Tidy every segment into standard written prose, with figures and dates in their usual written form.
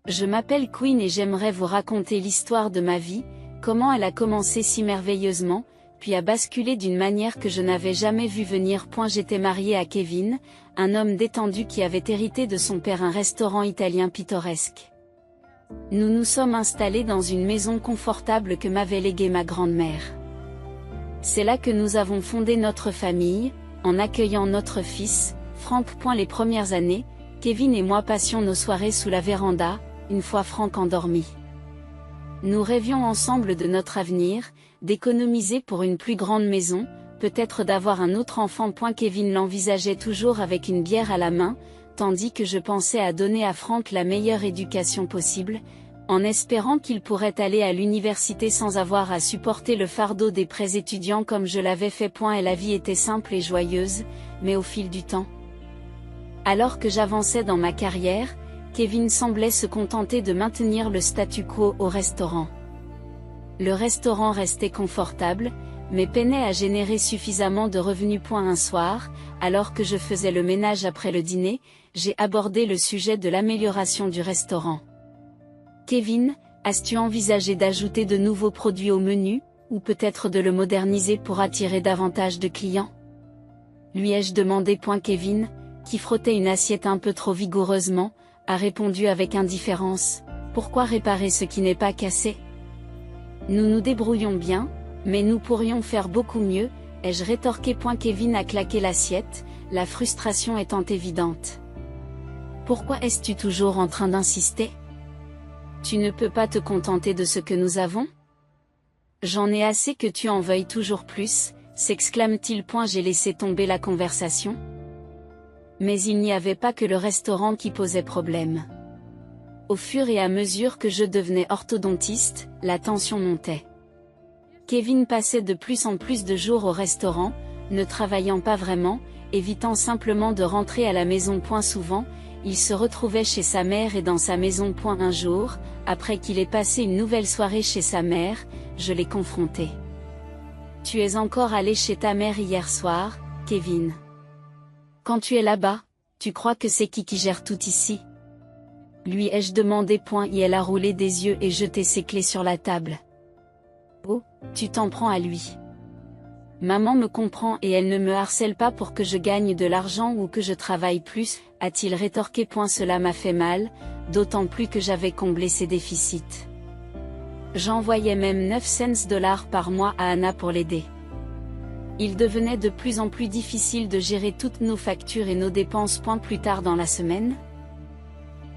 Je m'appelle Queen et j'aimerais vous raconter l'histoire de ma vie, comment elle a commencé si merveilleusement, puis a basculé d'une manière que je n'avais jamais vue venir. J'étais mariée à Kevin, un homme détendu qui avait hérité de son père un restaurant italien pittoresque. Nous nous sommes installés dans une maison confortable que m'avait léguée ma grand-mère. C'est là que nous avons fondé notre famille, en accueillant notre fils, Frank. Les premières années, Kevin et moi passions nos soirées sous la véranda, une fois Frank endormi. Nous rêvions ensemble de notre avenir, d'économiser pour une plus grande maison, peut-être d'avoir un autre enfant. Kevin l'envisageait toujours avec une bière à la main, tandis que je pensais à donner à Frank la meilleure éducation possible, en espérant qu'il pourrait aller à l'université sans avoir à supporter le fardeau des prêts étudiants comme je l'avais fait. Et la vie était simple et joyeuse, mais au fil du temps. Alors que j'avançais dans ma carrière, Kevin semblait se contenter de maintenir le statu quo au restaurant. Le restaurant restait confortable, mais peinait à générer suffisamment de revenus. Un soir, alors que je faisais le ménage après le dîner, j'ai abordé le sujet de l'amélioration du restaurant. Kevin, as-tu envisagé d'ajouter de nouveaux produits au menu, ou peut-être de le moderniser pour attirer davantage de clients? Lui ai-je demandé. Kevin, qui frottait une assiette un peu trop vigoureusement, a répondu avec indifférence: pourquoi réparer ce qui n'est pas cassé? Nous nous débrouillons bien, mais nous pourrions faire beaucoup mieux, ai-je rétorqué. Kevin a claqué l'assiette, la frustration étant évidente. Pourquoi es-tu toujours en train d'insister? Tu ne peux pas te contenter de ce que nous avons? J'en ai assez que tu en veuilles toujours plus, s'exclame-t-il. J'ai laissé tomber la conversation. Mais il n'y avait pas que le restaurant qui posait problème. Au fur et à mesure que je devenais orthodontiste, la tension montait. Kevin passait de plus en plus de jours au restaurant, ne travaillant pas vraiment, évitant simplement de rentrer à la maison. Souvent, il se retrouvait chez sa mère et dans sa maison. Un jour, après qu'il ait passé une nouvelle soirée chez sa mère, je l'ai confronté. Tu es encore allé chez ta mère hier soir, Kevin? Quand tu es là-bas, tu crois que c'est qui gère tout ici? Lui ai-je demandé. Et elle a roulé des yeux et jeté ses clés sur la table. Oh, tu t'en prends à lui. Maman me comprend et elle ne me harcèle pas pour que je gagne de l'argent ou que je travaille plus, a-t-il rétorqué. Cela m'a fait mal, d'autant plus que j'avais comblé ses déficits. J'envoyais même 9 cents par mois à Anna pour l'aider. Il devenait de plus en plus difficile de gérer toutes nos factures et nos dépenses. Plus tard dans la semaine,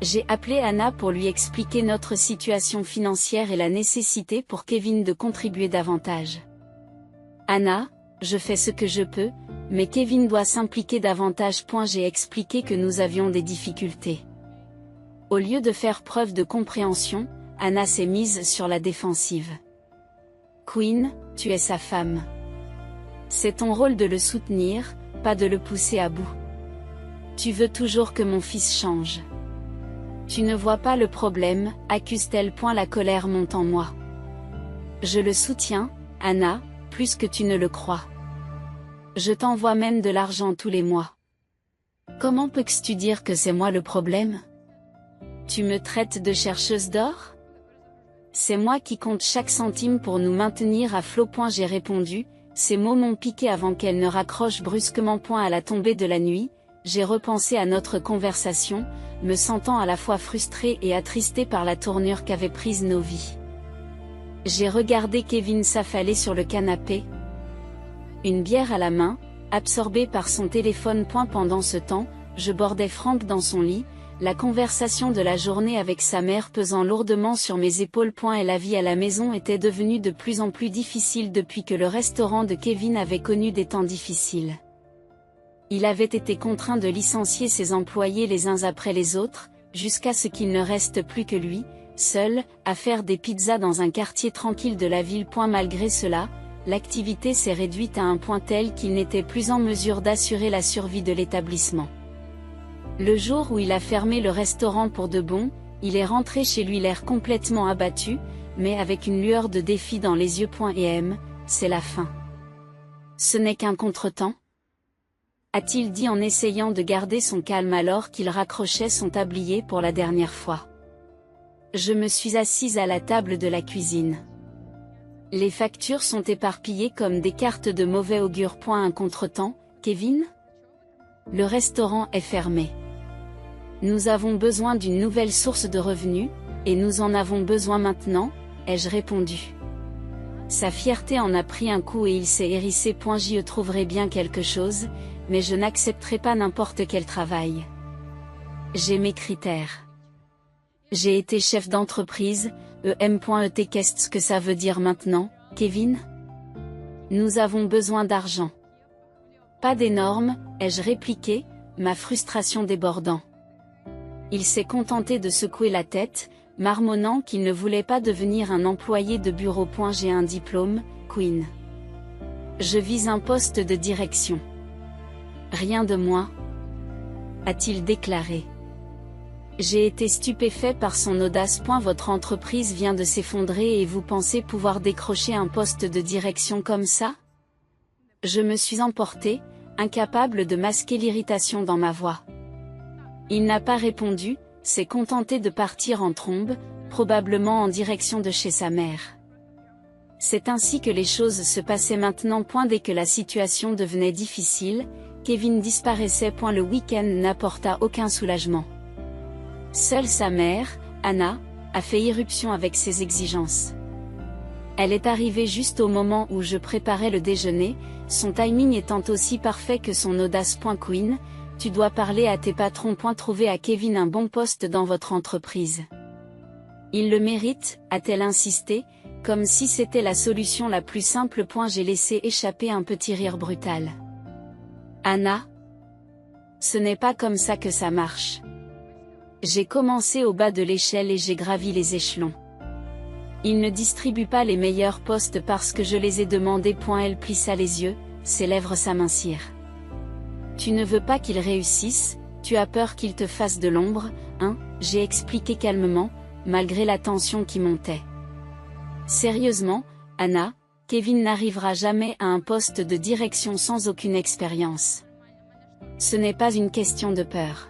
j'ai appelé Anna pour lui expliquer notre situation financière et la nécessité pour Kevin de contribuer davantage. Anna, je fais ce que je peux, mais Kevin doit s'impliquer davantage. J'ai expliqué que nous avions des difficultés. Au lieu de faire preuve de compréhension, Anna s'est mise sur la défensive. Queen, tu es sa femme. C'est ton rôle de le soutenir, pas de le pousser à bout. Tu veux toujours que mon fils change. Tu ne vois pas le problème, accuse-t-elle. La colère monte en moi. Je le soutiens, Anna, plus que tu ne le crois. Je t'envoie même de l'argent tous les mois. Comment peux-tu dire que c'est moi le problème? Tu me traites de chercheuse d'or? C'est moi qui compte chaque centime pour nous maintenir à flot. J'ai répondu. Ces mots m'ont piqué avant qu'elle ne raccroche brusquement. À la tombée de la nuit, j'ai repensé à notre conversation, me sentant à la fois frustrée et attristée par la tournure qu'avaient prise nos vies. J'ai regardé Kevin s'affaler sur le canapé, une bière à la main, absorbé par son téléphone. Pendant ce temps, je bordais Frank dans son lit, la conversation de la journée avec sa mère pesant lourdement sur mes épaules. Et la vie à la maison était devenue de plus en plus difficile depuis que le restaurant de Kevin avait connu des temps difficiles. Il avait été contraint de licencier ses employés les uns après les autres, jusqu'à ce qu'il ne reste plus que lui, seul, à faire des pizzas dans un quartier tranquille de la ville. Malgré cela, l'activité s'est réduite à un point tel qu'il n'était plus en mesure d'assurer la survie de l'établissement. Le jour où il a fermé le restaurant pour de bon, il est rentré chez lui l'air complètement abattu, mais avec une lueur de défi dans les yeux. C'est la fin. Ce n'est qu'un contretemps? A-t-il dit en essayant de garder son calme alors qu'il raccrochait son tablier pour la dernière fois. Je me suis assise à la table de la cuisine. Les factures sont éparpillées comme des cartes de mauvais augure. Un contretemps, Kevin? Le restaurant est fermé. Nous avons besoin d'une nouvelle source de revenus, et nous en avons besoin maintenant, ai-je répondu. Sa fierté en a pris un coup et il s'est hérissé. J'y trouverai bien quelque chose, mais je n'accepterai pas n'importe quel travail. J'ai mes critères. J'ai été chef d'entreprise, EM.ET. Qu'est-ce que ça veut dire maintenant, Kevin? Nous avons besoin d'argent. Pas d'énormes, ai-je répliqué, ma frustration débordant. Il s'est contenté de secouer la tête, marmonnant qu'il ne voulait pas devenir un employé de bureau. J'ai un diplôme, Queen. Je vise un poste de direction. Rien de moins, a-t-il déclaré. J'ai été stupéfait par son audace. Votre entreprise vient de s'effondrer et vous pensez pouvoir décrocher un poste de direction comme ça? Je me suis emporté, incapable de masquer l'irritation dans ma voix. Il n'a pas répondu, s'est contenté de partir en trombe, probablement en direction de chez sa mère. C'est ainsi que les choses se passaient maintenant. Dès que la situation devenait difficile, Kevin disparaissait. Le week-end n'apporta aucun soulagement. Seule sa mère, Anna, a fait irruption avec ses exigences. Elle est arrivée juste au moment où je préparais le déjeuner, son timing étant aussi parfait que son audace. Queen, tu dois parler à tes patrons. Trouver à Kevin un bon poste dans votre entreprise. Il le mérite, a-t-elle insisté, comme si c'était la solution la plus simple. J'ai laissé échapper un petit rire brutal. Anna? Ce n'est pas comme ça que ça marche. J'ai commencé au bas de l'échelle et j'ai gravi les échelons. Il ne distribue pas les meilleurs postes parce que je les ai demandés. Elle plissa les yeux, ses lèvres s'amincirent. Tu ne veux pas qu'il réussisse, tu as peur qu'il te fasse de l'ombre, hein, j'ai expliqué calmement, malgré la tension qui montait. Sérieusement, Anna, Kevin n'arrivera jamais à un poste de direction sans aucune expérience. Ce n'est pas une question de peur.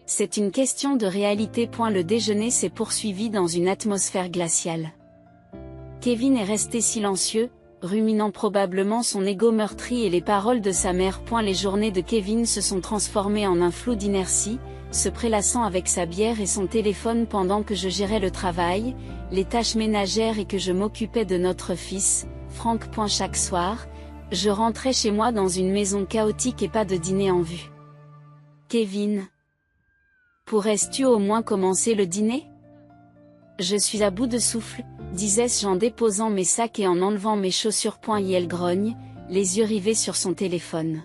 C'est une question de réalité. Le déjeuner s'est poursuivi dans une atmosphère glaciale. Kevin est resté silencieux, ruminant probablement son ego meurtri et les paroles de sa mère. Les journées de Kevin se sont transformées en un flot d'inertie, se prélassant avec sa bière et son téléphone pendant que je gérais le travail, les tâches ménagères et que je m'occupais de notre fils, Franck. Chaque soir, je rentrais chez moi dans une maison chaotique et pas de dîner en vue. Kevin, pourrais-tu au moins commencer le dîner? Je suis à bout de souffle, disais-je en déposant mes sacs et en enlevant mes chaussures. Elle grogne, les yeux rivés sur son téléphone.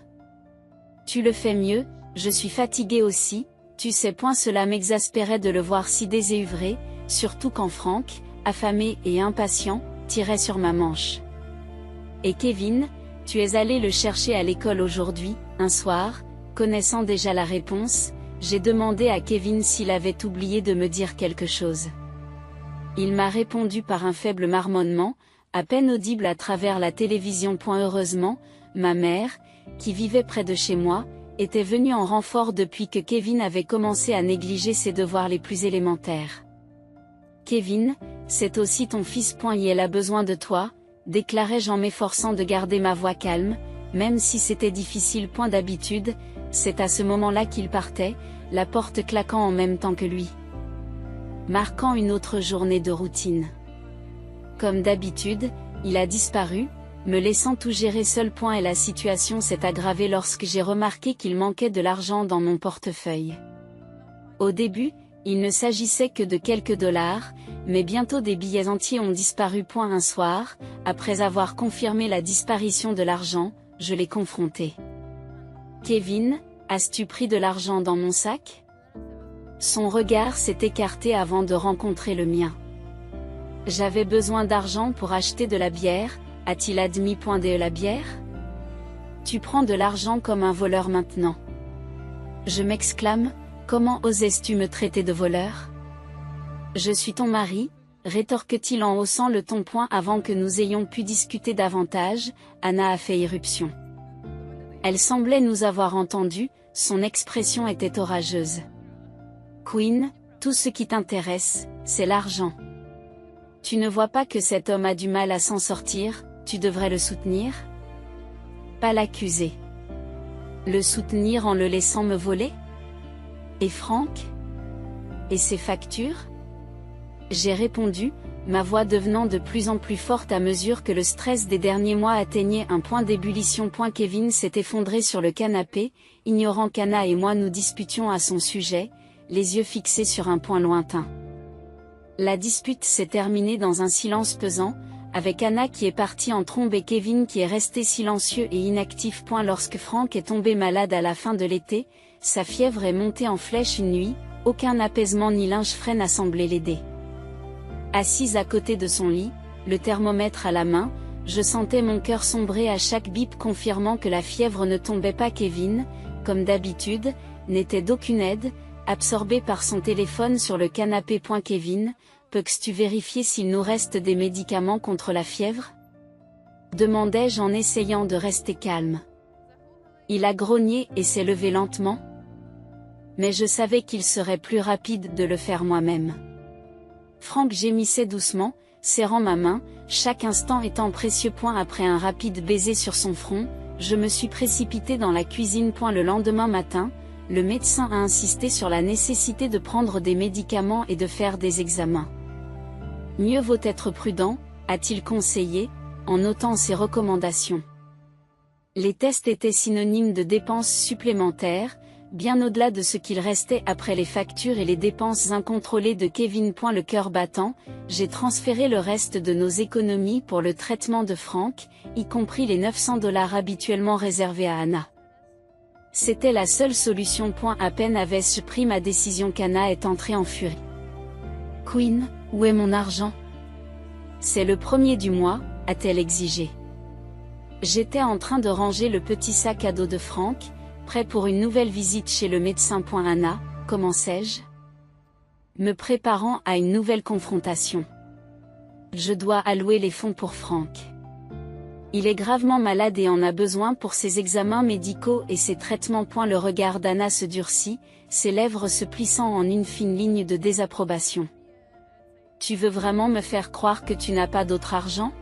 Tu le fais mieux, je suis fatiguée aussi, tu sais. Cela m'exaspérait de le voir si désœuvré, surtout quand Franck, affamé et impatient, tirait sur ma manche. Et Kevin, tu es allé le chercher à l'école aujourd'hui, un soir, connaissant déjà la réponse, j'ai demandé à Kevin s'il avait oublié de me dire quelque chose. Il m'a répondu par un faible marmonnement, à peine audible à travers la télévision. Heureusement, ma mère, qui vivait près de chez moi, était venue en renfort depuis que Kevin avait commencé à négliger ses devoirs les plus élémentaires. Kevin, c'est aussi ton fils. Il a besoin de toi, déclarai-je en m'efforçant de garder ma voix calme, même si c'était difficile. D'habitude, c'est à ce moment-là qu'il partait, la porte claquant en même temps que lui. Marquant une autre journée de routine. Comme d'habitude, il a disparu, me laissant tout gérer seul. Et la situation s'est aggravée lorsque j'ai remarqué qu'il manquait de l'argent dans mon portefeuille. Au début, il ne s'agissait que de quelques dollars, mais bientôt des billets entiers ont disparu. Un soir, après avoir confirmé la disparition de l'argent, je l'ai confronté. Kevin, as-tu pris de l'argent dans mon sac? Son regard s'est écarté avant de rencontrer le mien. J'avais besoin d'argent pour acheter de la bière, a-t-il admis. De la bière? Tu prends de l'argent comme un voleur maintenant. Je m'exclame, comment osais-tu me traiter de voleur? Je suis ton mari, rétorque-t-il en haussant le ton. Avant que nous ayons pu discuter davantage, Anna a fait irruption. Elle semblait nous avoir entendus, son expression était orageuse. Queen, Tout ce qui t'intéresse, c'est l'argent. Tu ne vois pas que cet homme a du mal à s'en sortir, tu devrais le soutenir? Pas l'accuser. Le soutenir en le laissant me voler? Et Franck? Et ses factures? J'ai répondu, ma voix devenant de plus en plus forte à mesure que le stress des derniers mois atteignait un point d'ébullition. Kevin s'est effondré sur le canapé, ignorant qu'Anna et moi nous disputions à son sujet, les yeux fixés sur un point lointain. La dispute s'est terminée dans un silence pesant, avec Anna qui est partie en trombe et Kevin qui est resté silencieux et inactif. Lorsque Franck est tombé malade à la fin de l'été, sa fièvre est montée en flèche une nuit, aucun apaisement ni linge frais n'a semblé l'aider. Assise à côté de son lit, le thermomètre à la main, je sentais mon cœur sombrer à chaque bip confirmant que la fièvre ne tombait pas. Kevin, comme d'habitude, n'était d'aucune aide, absorbé par son téléphone sur le canapé. Kevin, peux-tu vérifier s'il nous reste des médicaments contre la fièvre? Demandai-je en essayant de rester calme. Il a grogné et s'est levé lentement. Mais je savais qu'il serait plus rapide de le faire moi-même. Franck gémissait doucement, serrant ma main, chaque instant étant précieux. Après un rapide baiser sur son front, je me suis précipitée dans la cuisine. Le lendemain matin, le médecin a insisté sur la nécessité de prendre des médicaments et de faire des examens. Mieux vaut être prudent, a-t-il conseillé, en notant ses recommandations. Les tests étaient synonymes de dépenses supplémentaires, bien au-delà de ce qu'il restait après les factures et les dépenses incontrôlées de Kevin. Le cœur battant, j'ai transféré le reste de nos économies pour le traitement de Franck, y compris les 900 $ habituellement réservés à Anna. C'était la seule solution. À peine avais-je pris ma décision qu'Anna est entrée en furie. Queen, où est mon argent? C'est le 1er du mois, a-t-elle exigé. J'étais en train de ranger le petit sac à dos de Franck, prêt pour une nouvelle visite chez le médecin. Anna, commençai-je, me préparant à une nouvelle confrontation. Je dois allouer les fonds pour Franck. Il est gravement malade et en a besoin pour ses examens médicaux et ses traitements. Le regard d'Anna se durcit, ses lèvres se plissant en une fine ligne de désapprobation. Tu veux vraiment me faire croire que tu n'as pas d'autre argent?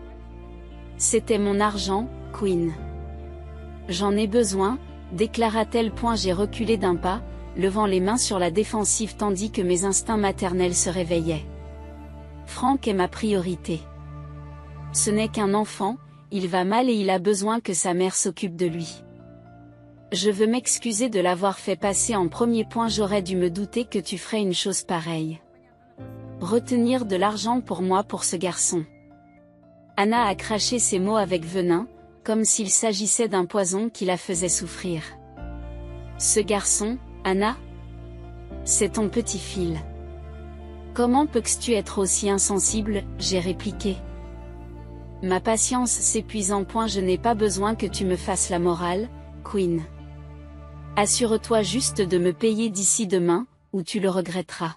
C'était mon argent, Queen. J'en ai besoin, déclara-t-elle. J'ai reculé d'un pas, levant les mains sur la défensive tandis que mes instincts maternels se réveillaient. Franck est ma priorité. Ce n'est qu'un enfant, il va mal et il a besoin que sa mère s'occupe de lui. Je veux m'excuser de l'avoir fait passer en premier. J'aurais dû me douter que tu ferais une chose pareille. Retenir de l'argent pour moi pour ce garçon. Anna a craché ces mots avec venin, comme s'il s'agissait d'un poison qui la faisait souffrir. Ce garçon, Anna? C'est ton petit fil. Comment peux-tu être aussi insensible? J'ai répliqué. Ma patience s'épuisant. Je n'ai pas besoin que tu me fasses la morale, Queen. Assure-toi juste de me payer d'ici demain, ou tu le regretteras.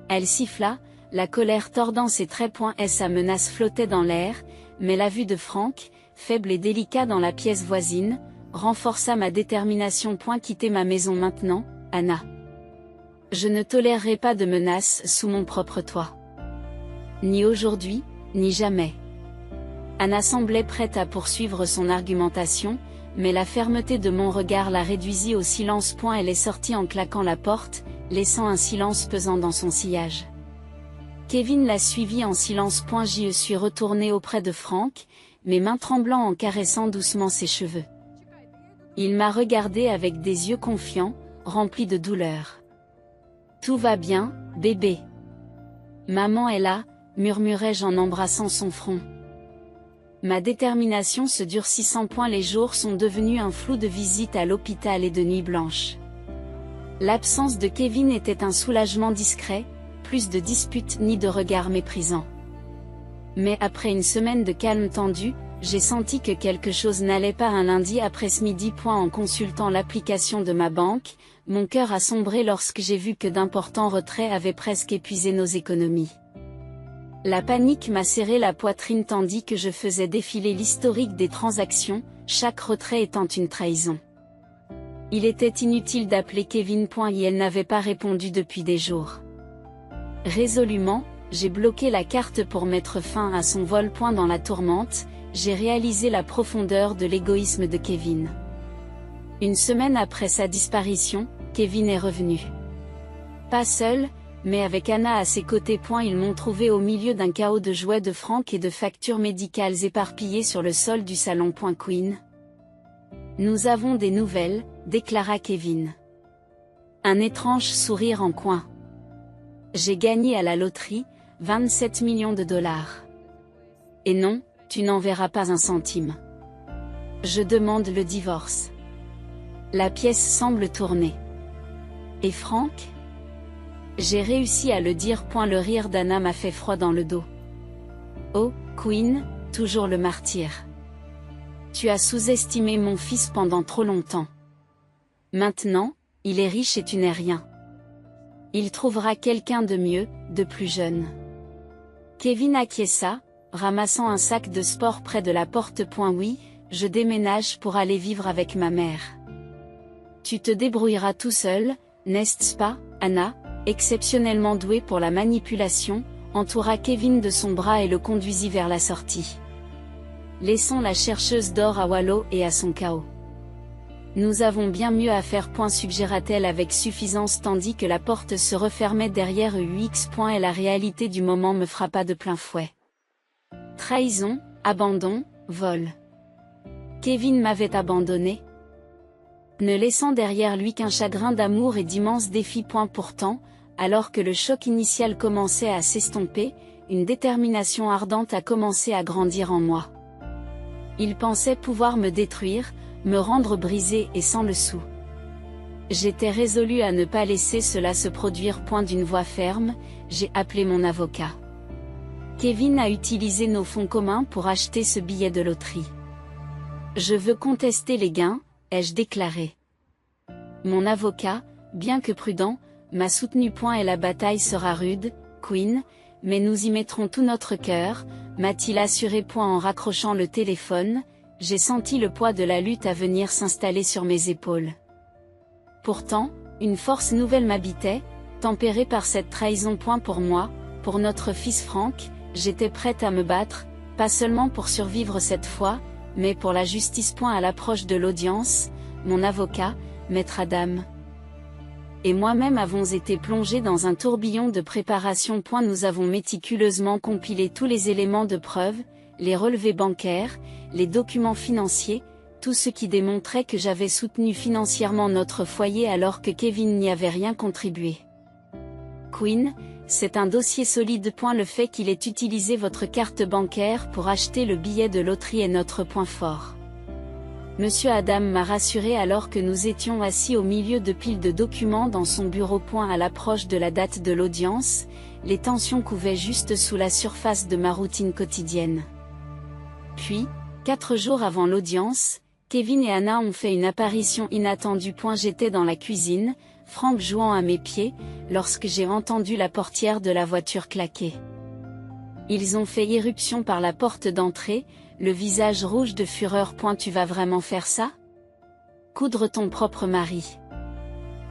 Elle siffla, la colère tordant ses traits. Sa menace flottait dans l'air, mais la vue de Franck, faible et délicat dans la pièce voisine, renforça ma détermination. Quitter ma maison maintenant, Anna. Je ne tolérerai pas de menaces sous mon propre toit. Ni aujourd'hui, ni jamais. Anna semblait prête à poursuivre son argumentation, mais la fermeté de mon regard la réduisit au silence. Elle est sortie en claquant la porte, laissant un silence pesant dans son sillage. Kevin l'a suivi en silence. J'y suis retournée auprès de Franck, mes mains tremblant en caressant doucement ses cheveux. Il m'a regardée avec des yeux confiants, remplis de douleur. Tout va bien, bébé. Maman est là, murmurai-je en embrassant son front. Ma détermination se durcissant. Les jours sont devenus un flou de visites à l'hôpital et de nuits blanches. L'absence de Kevin était un soulagement discret, plus de disputes ni de regards méprisants. Mais après une semaine de calme tendu, j'ai senti que quelque chose n'allait pas. Un lundi après-midi. En consultant l'application de ma banque, mon cœur a sombré lorsque j'ai vu que d'importants retraits avaient presque épuisé nos économies. La panique m'a serré la poitrine tandis que je faisais défiler l'historique des transactions, chaque retrait étant une trahison. Il était inutile d'appeler Kevin. Elle n'avait pas répondu depuis des jours. Résolument, j'ai bloqué la carte pour mettre fin à son vol. Dans la tourmente, j'ai réalisé la profondeur de l'égoïsme de Kevin. Une semaine après sa disparition, Kevin est revenu. Pas seul, mais avec Anna à ses côtés. Ils m'ont trouvé au milieu d'un chaos de jouets de Frank et de factures médicales éparpillées sur le sol du salon. Queen. Nous avons des nouvelles, déclara Kevin. Un étrange sourire en coin. J'ai gagné à la loterie, 27 millions de dollars. Et non, tu n'en verras pas un centime. Je demande le divorce. La pièce semble tourner. Et Frank ? J'ai réussi à le dire. Le rire d'Anna m'a fait froid dans le dos. Oh, Queen, toujours le martyr. Tu as sous-estimé mon fils pendant trop longtemps. Maintenant, il est riche et tu n'es rien. Il trouvera quelqu'un de mieux, de plus jeune. Kevin acquiesça, ramassant un sac de sport près de la porte. Oui, je déménage pour aller vivre avec ma mère. Tu te débrouilleras tout seul, n'est-ce pas, Anna, exceptionnellement douée pour la manipulation, entoura Kevin de son bras et le conduisit vers la sortie. Laissons la chercheuse d'or à Wallow et à son chaos. Nous avons bien mieux à faire. Suggéra-t-elle avec suffisance tandis que la porte se refermait derrière UX. Et la réalité du moment me frappa de plein fouet. Trahison, abandon, vol. Kevin m'avait abandonné, ne laissant derrière lui qu'un chagrin d'amour et d'immenses défis. Pourtant, alors que le choc initial commençait à s'estomper, une détermination ardente a commencé à grandir en moi. Il pensait pouvoir me détruire, me rendre brisé et sans le sou. J'étais résolu à ne pas laisser cela se produire. D'une voix ferme, j'ai appelé mon avocat. Kevin a utilisé nos fonds communs pour acheter ce billet de loterie. Je veux contester les gains, ai-je déclaré. Mon avocat, bien que prudent, m'a soutenu. Et la bataille sera rude, Queen, mais nous y mettrons tout notre cœur, m'a-t-il assuré. En raccrochant le téléphone, j'ai senti le poids de la lutte à venir s'installer sur mes épaules. Pourtant, une force nouvelle m'habitait, tempérée par cette trahison. Pour moi, pour notre fils Frank, j'étais prête à me battre, pas seulement pour survivre cette fois, mais pour la justice. À l'approche de l'audience, mon avocat, Maître Adam, et moi-même avons été plongés dans un tourbillon de préparation. Nous avons méticuleusement compilé tous les éléments de preuve, les relevés bancaires, les documents financiers, tout ce qui démontrait que j'avais soutenu financièrement notre foyer alors que Kevin n'y avait rien contribué. Queen, c'est un dossier solide. Le fait qu'il ait utilisé votre carte bancaire pour acheter le billet de loterie est notre point fort. Monsieur Adam m'a rassuré alors que nous étions assis au milieu de piles de documents dans son bureau. À l'approche de la date de l'audience, les tensions couvaient juste sous la surface de ma routine quotidienne. Puis, 4 jours avant l'audience, Kevin et Anna ont fait une apparition inattendue. J'étais dans la cuisine, Frank jouant à mes pieds, lorsque j'ai entendu la portière de la voiture claquer. Ils ont fait irruption par la porte d'entrée, le visage rouge de fureur. Tu vas vraiment faire ça? Coudre ton propre mari.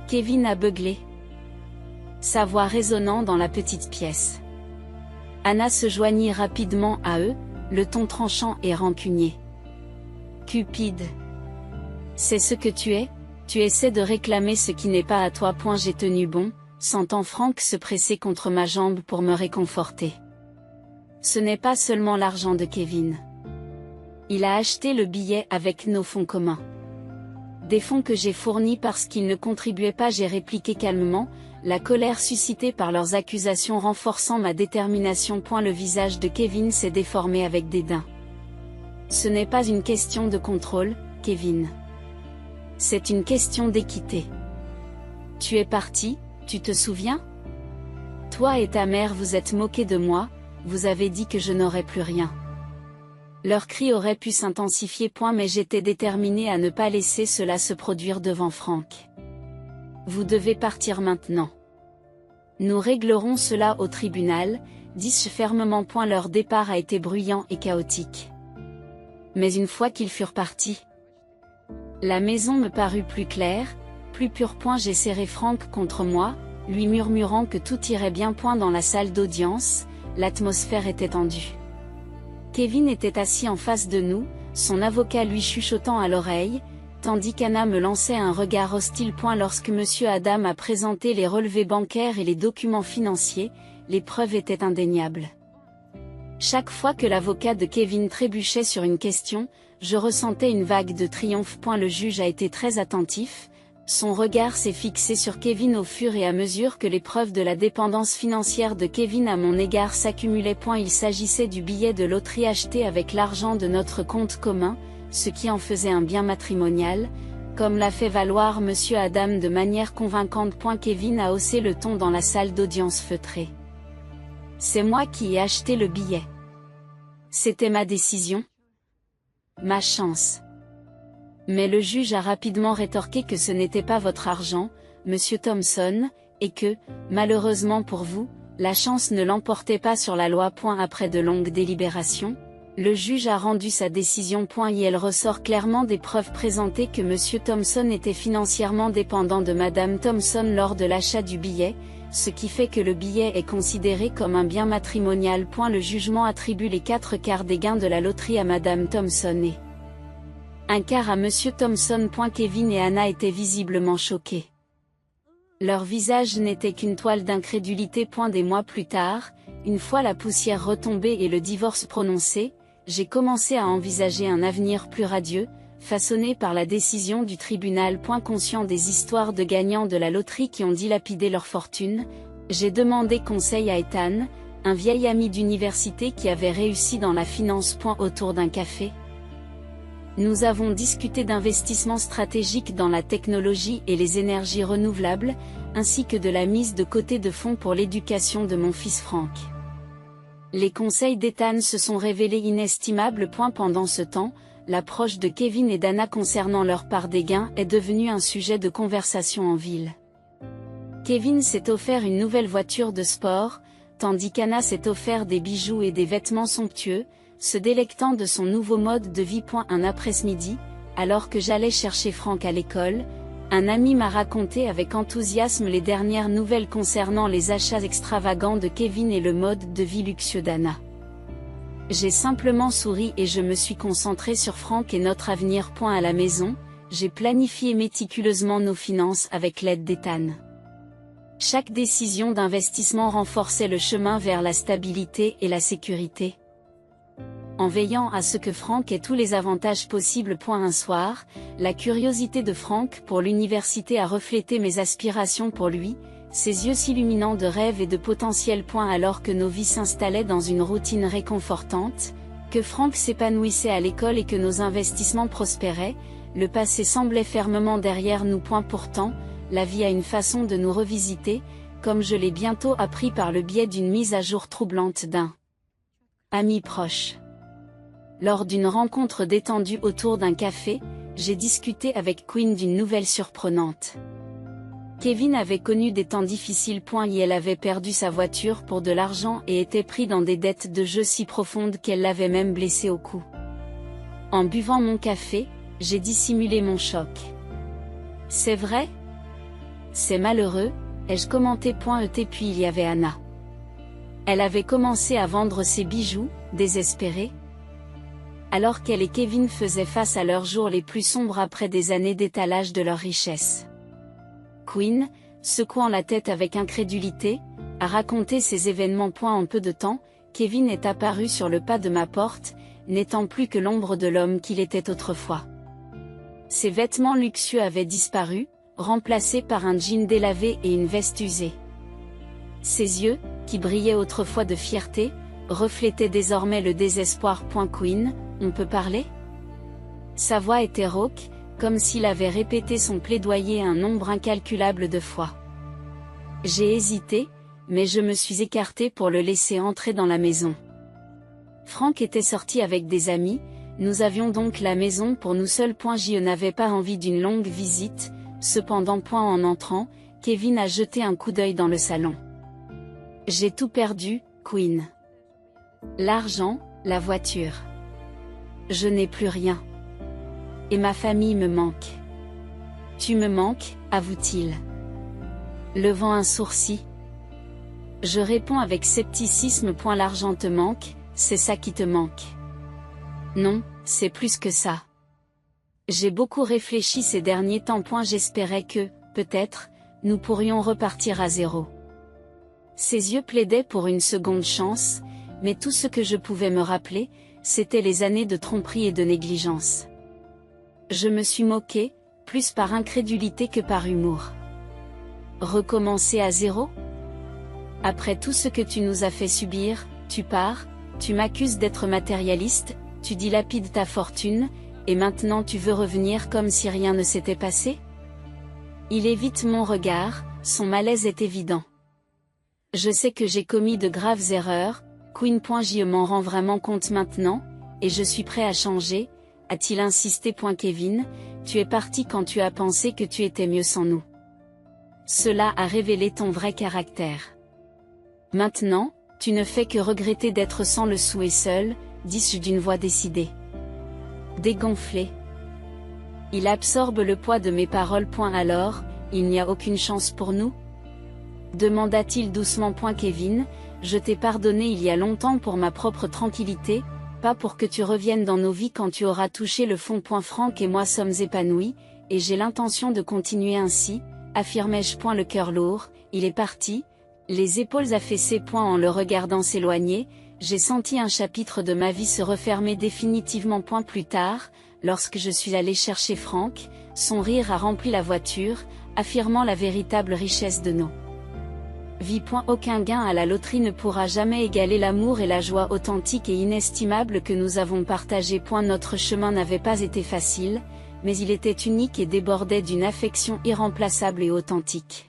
Kevin a beuglé, sa voix résonnant dans la petite pièce. Anna se joignit rapidement à eux, le ton tranchant et rancunier. Cupide. C'est ce que tu essaies de réclamer ce qui n'est pas à toi. J'ai tenu bon, sentant Frank se presser contre ma jambe pour me réconforter. Ce n'est pas seulement l'argent de Kevin. Il a acheté le billet avec nos fonds communs. Des fonds que j'ai fournis parce qu'ils ne contribuaient pas. J'ai répliqué calmement, la colère suscitée par leurs accusations renforçant ma détermination. Le visage de Kevin s'est déformé avec dédain. Ce n'est pas une question de contrôle, Kevin. C'est une question d'équité. Tu es parti, tu te souviens? Toi et ta mère vous êtes moqués de moi, vous avez dit que je n'aurais plus rien. Leurs cris auraient pu s'intensifier. Mais j'étais déterminé à ne pas laisser cela se produire devant Frank. Vous devez partir maintenant. Nous réglerons cela au tribunal, dis-je fermement. Leur départ a été bruyant et chaotique. Mais une fois qu'ils furent partis, la maison me parut plus claire, plus pure. J'ai serré Frank contre moi, lui murmurant que tout irait bien. Dans la salle d'audience, l'atmosphère était tendue. Kevin était assis en face de nous, son avocat lui chuchotant à l'oreille, tandis qu'Anna me lançait un regard hostile. Lorsque Monsieur Adam a présenté les relevés bancaires et les documents financiers, les preuves étaient indéniables. Chaque fois que l'avocat de Kevin trébuchait sur une question, je ressentais une vague de triomphe. Le juge a été très attentif, son regard s'est fixé sur Kevin au fur et à mesure que les preuves de la dépendance financière de Kevin à mon égard s'accumulaient. Il s'agissait du billet de loterie acheté avec l'argent de notre compte commun, ce qui en faisait un bien matrimonial, comme l'a fait valoir Monsieur Adam de manière convaincante. Kevin a haussé le ton dans la salle d'audience feutrée. C'est moi qui ai acheté le billet. C'était ma décision. Ma chance. Mais le juge a rapidement rétorqué que ce n'était pas votre argent, Monsieur Thompson, et que, malheureusement pour vous, la chance ne l'emportait pas sur la loi. Après de longues délibérations, le juge a rendu sa décision. Et elle ressort clairement des preuves présentées que Monsieur Thompson était financièrement dépendant de Madame Thompson lors de l'achat du billet, ce qui fait que le billet est considéré comme un bien matrimonial. Le jugement attribue les 4/4 des gains de la loterie à Madame Thompson et 1/4 à Monsieur Thompson. Kevin et Anna étaient visiblement choqués. Leur visage n'était qu'une toile d'incrédulité. Des mois plus tard, une fois la poussière retombée et le divorce prononcé, j'ai commencé à envisager un avenir plus radieux, façonné par la décision du tribunal. Conscient des histoires de gagnants de la loterie qui ont dilapidé leur fortune, j'ai demandé conseil à Ethan, un vieil ami d'université qui avait réussi dans la finance. Autour d'un café, nous avons discuté d'investissements stratégiques dans la technologie et les énergies renouvelables, ainsi que de la mise de côté de fonds pour l'éducation de mon fils Frank. Les conseils d'Ethan se sont révélés inestimables. Pendant ce temps, l'approche de Kevin et d'Anna concernant leur part des gains est devenue un sujet de conversation en ville. Kevin s'est offert une nouvelle voiture de sport, tandis qu'Anna s'est offert des bijoux et des vêtements somptueux, se délectant de son nouveau mode de vie. Un après-midi, alors que j'allais chercher Frank à l'école, un ami m'a raconté avec enthousiasme les dernières nouvelles concernant les achats extravagants de Kevin et le mode de vie luxueux d'Anna. J'ai simplement souri et je me suis concentré sur Frank et notre avenir. À la maison, j'ai planifié méticuleusement nos finances avec l'aide d'Ethan. Chaque décision d'investissement renforçait le chemin vers la stabilité et la sécurité. En veillant à ce que Frank ait tous les avantages possibles. Un soir, la curiosité de Frank pour l'université a reflété mes aspirations pour lui, ses yeux s'illuminant de rêve et de potentiel. Alors que nos vies s'installaient dans une routine réconfortante, que Frank s'épanouissait à l'école et que nos investissements prospéraient, le passé semblait fermement derrière nous. Pourtant, la vie a une façon de nous revisiter, comme je l'ai bientôt appris par le biais d'une mise à jour troublante d'un ami proche. Lors d'une rencontre détendue autour d'un café, j'ai discuté avec Quinn d'une nouvelle surprenante. Kevin avait connu des temps difficiles. Et elle avait perdu sa voiture pour de l'argent et était pris dans des dettes de jeu si profondes qu'elle l'avait même blessé au cou. En buvant mon café, j'ai dissimulé mon choc. C'est vrai? C'est malheureux, ai-je commenté. Puis il y avait Anna. Elle avait commencé à vendre ses bijoux, désespérée. Alors qu'elle et Kevin faisaient face à leurs jours les plus sombres après des années d'étalage de leurs richesses. Quinn, secouant la tête avec incrédulité, a raconté ces événements. En peu de temps, Kevin est apparu sur le pas de ma porte, n'étant plus que l'ombre de l'homme qu'il était autrefois. Ses vêtements luxueux avaient disparu, remplacés par un jean délavé et une veste usée. Ses yeux, qui brillaient autrefois de fierté, reflétaient désormais le désespoir. Quinn, on peut parler? Sa voix était rauque, comme s'il avait répété son plaidoyer un nombre incalculable de fois. J'ai hésité, mais je me suis écarté pour le laisser entrer dans la maison. Frank était sorti avec des amis, nous avions donc la maison pour nous seuls. Je n'avais pas envie d'une longue visite, cependant. En entrant, Kevin a jeté un coup d'œil dans le salon. J'ai tout perdu, Quinn. L'argent, la voiture. Je n'ai plus rien. Et ma famille me manque. Tu me manques, avoue-t-il. Levant un sourcil. Je réponds avec scepticisme. L'argent te manque, c'est ça qui te manque. Non, c'est plus que ça. J'ai beaucoup réfléchi ces derniers temps. J'espérais que, peut-être, nous pourrions repartir à zéro. Ses yeux plaidaient pour une seconde chance, mais tout ce que je pouvais me rappeler, c'était les années de tromperie et de négligence. Je me suis moqué, plus par incrédulité que par humour. Recommencer à zéro? Après tout ce que tu nous as fait subir, tu pars, tu m'accuses d'être matérialiste, tu dilapides ta fortune, et maintenant tu veux revenir comme si rien ne s'était passé? Il évite mon regard, son malaise est évident. Je sais que j'ai commis de graves erreurs, Queen. Je m'en rends vraiment compte maintenant, et je suis prêt à changer, a-t-il insisté. Kevin, tu es parti quand tu as pensé que tu étais mieux sans nous. Cela a révélé ton vrai caractère. Maintenant, tu ne fais que regretter d'être sans le sou et seul, dis-je d'une voix décidée. Dégonflé. Il absorbe le poids de mes paroles. Alors, il n'y a aucune chance pour nous? Demanda-t-il doucement. Kevin, je t'ai pardonné il y a longtemps pour ma propre tranquillité, pas pour que tu reviennes dans nos vies quand tu auras touché le fond. Franck et moi sommes épanouis, et j'ai l'intention de continuer ainsi, affirmai-je. Le cœur lourd, il est parti, les épaules affaissées. En le regardant s'éloigner, j'ai senti un chapitre de ma vie se refermer définitivement. Plus tard, lorsque je suis allé chercher Franck, son rire a rempli la voiture, affirmant la véritable richesse de nos vies. Aucun gain à la loterie ne pourra jamais égaler l'amour et la joie authentique et inestimable que nous avons partagés. Notre chemin n'avait pas été facile, mais il était unique et débordait d'une affection irremplaçable et authentique.